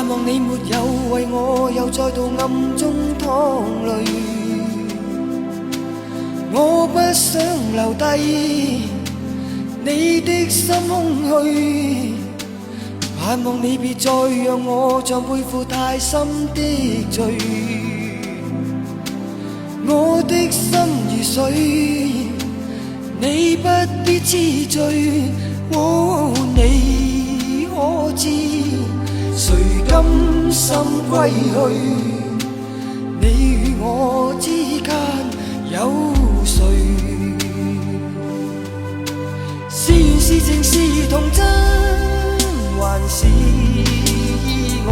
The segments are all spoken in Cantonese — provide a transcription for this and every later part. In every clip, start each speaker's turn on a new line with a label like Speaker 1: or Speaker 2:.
Speaker 1: 盼望你沒有為我又再度暗中淌淚，我不想留低你的心空虛，盼望你別再讓我像背負太深的罪，我的心如水，你不必痴醉，你可知誰甘心歸去？你與我之間有誰？是緣是情是童真，還是意外？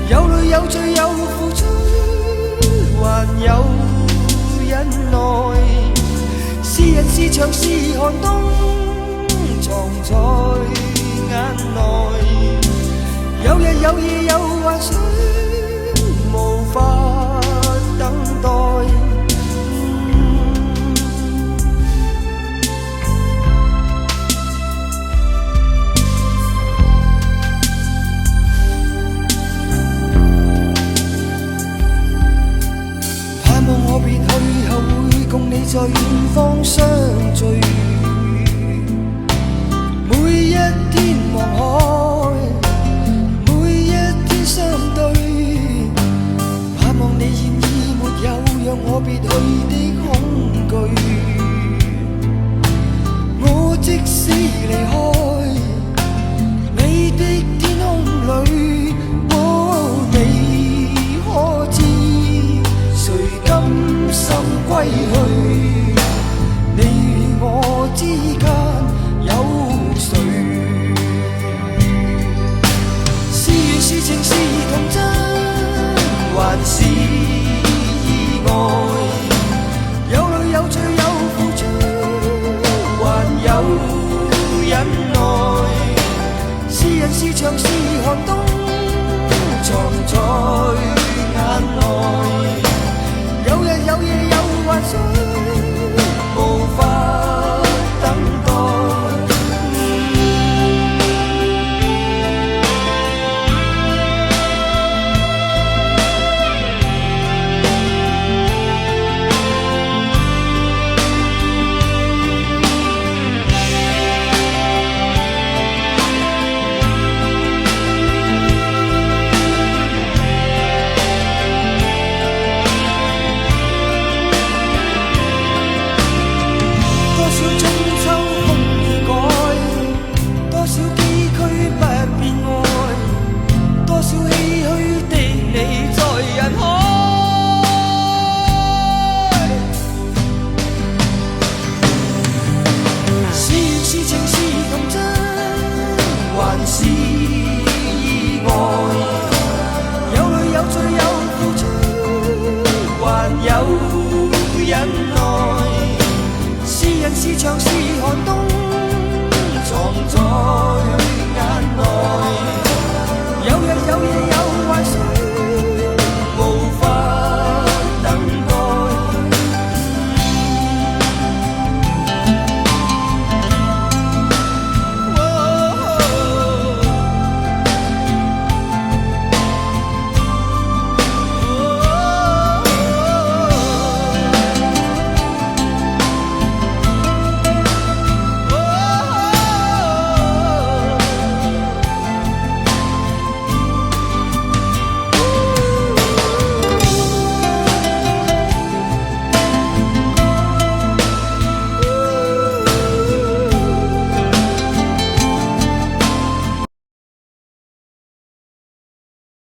Speaker 1: 有淚有罪有付出，還有忍耐。是人是牆是寒冬，藏在眼內。有日有夜有幻想，無法等待。盼望我別去後會共你在遠方相聚，每一天望海，每一天相對，盼望你現已沒有讓我別去的恐懼，我即使離開你的天空裏，你可知誰甘心歸去？你與我之間有誰？是緣是情是童真，還是意外？有淚有罪有付出，還有忍耐。是人是牆是